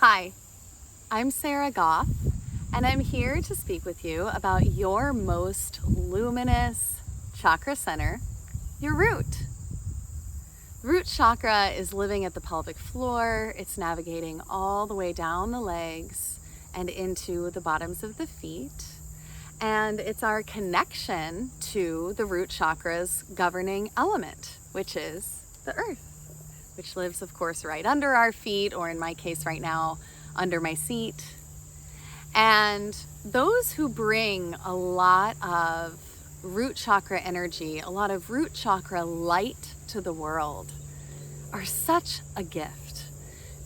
Hi, I'm Sarah Goff, and I'm here to speak with you about your most luminous chakra center, your root. Root chakra is living at the pelvic floor. It's navigating all the way down the legs and into the bottoms of the feet. And it's our connection to the root chakra's governing element, which is the earth, which lives, of course, right under our feet, or in my case right now, under my seat. And those who bring a lot of root chakra energy, a lot of root chakra light to the world are such a gift,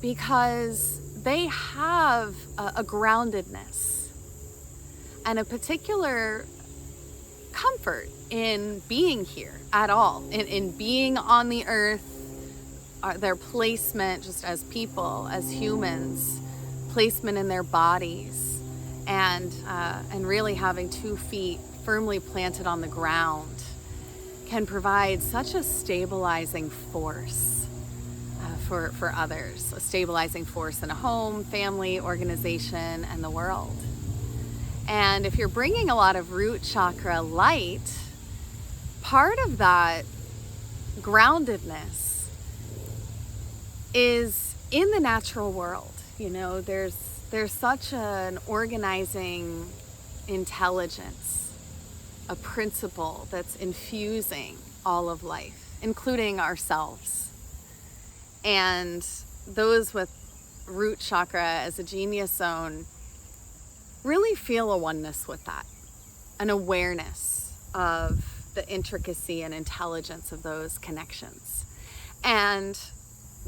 because they have a groundedness and a particular comfort in being here at all, in being on the earth, their placement just as people, as humans, placement in their bodies, and really having 2 feet firmly planted on the ground can provide such a stabilizing force for others, a stabilizing force in a home, family, organization, and the world. And if you're bringing a lot of root chakra light, part of that groundedness is in the natural world. You know, there's such an organizing intelligence, a principle that's infusing all of life, including ourselves. And those with root chakra as a genius zone really feel a oneness with that, an awareness of the intricacy and intelligence of those connections. And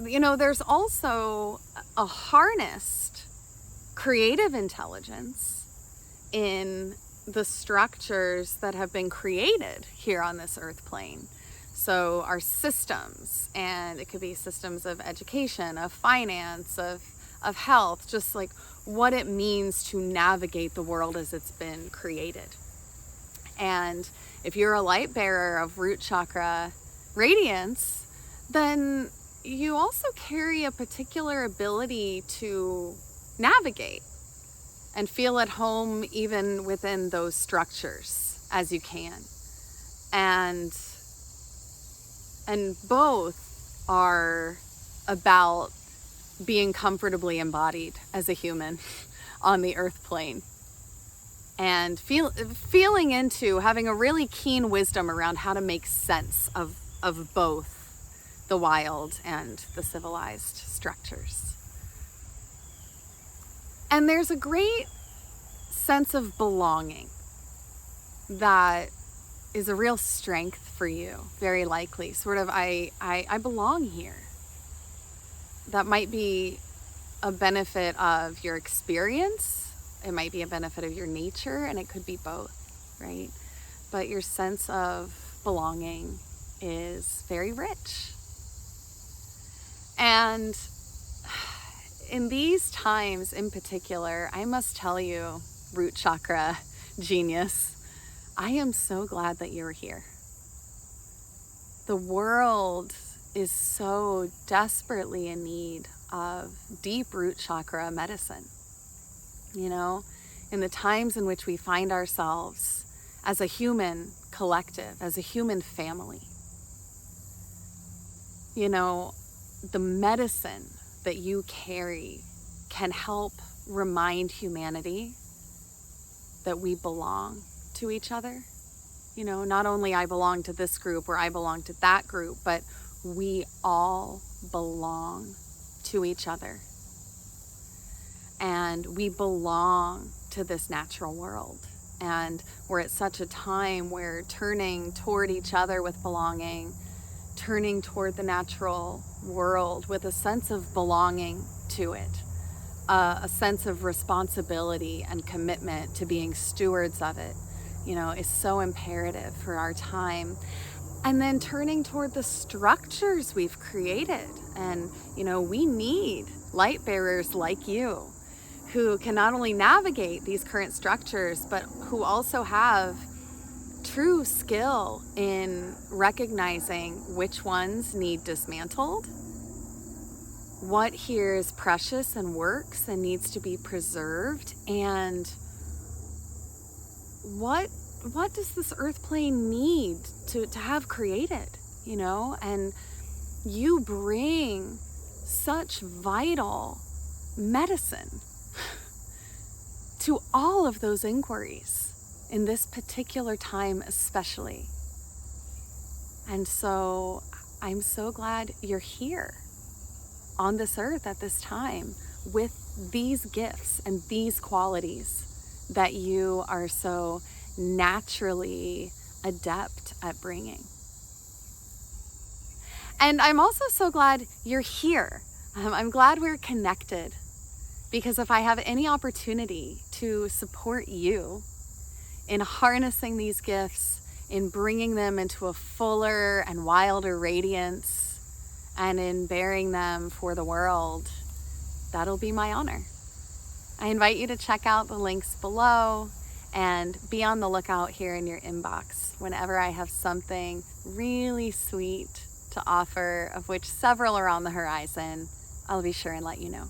you know, there's also a harnessed creative intelligence in the structures that have been created here on this earth plane. So our systems, and it could be systems of education, of finance, of health, just like what it means to navigate the world as it's been created. And if you're a light bearer of root chakra radiance, then you also carry a particular ability to navigate and feel at home even within those structures as you can. And both are about being comfortably embodied as a human on the earth plane, and feeling into having a really keen wisdom around how to make sense of both the wild and the civilized structures. And there's a great sense of belonging that is a real strength for you, very likely. Sort of, I belong here. That might be a benefit of your experience. It might be a benefit of your nature, and it could be both, right? But your sense of belonging is very rich. And in these times in particular, I must tell you, root chakra genius, I am so glad that you're here. The world is so desperately in need of deep root chakra medicine. You know, in the times in which we find ourselves as a human collective, as a human family, you know, the medicine that you carry can help remind humanity that we belong to each other. You know, not only I belong to this group or I belong to that group, but we all belong to each other. And we belong to this natural world. And we're at such a time where turning toward each other with belonging, turning toward the natural world with a sense of belonging to it, a sense of responsibility and commitment to being stewards of it, you know, is so imperative for our time. And then turning toward the structures we've created. And, you know, we need light bearers like you who can not only navigate these current structures, but who also have true skill in recognizing which ones need dismantled what here is precious and works and needs to be preserved, and what does this earth plane need to have created, you know? And you bring such vital medicine to all of those inquiries in this particular time especially. And so I'm so glad you're here on this earth at this time with these gifts and these qualities that you are so naturally adept at bringing. And I'm also so glad you're here. I'm glad we're connected, because if I have any opportunity to support you in harnessing these gifts, in bringing them into a fuller and wilder radiance, and in bearing them for the world, that'll be my honor. I invite you to check out the links below and be on the lookout here in your inbox whenever I have something really sweet to offer, of which several are on the horizon. I'll be sure and let you know.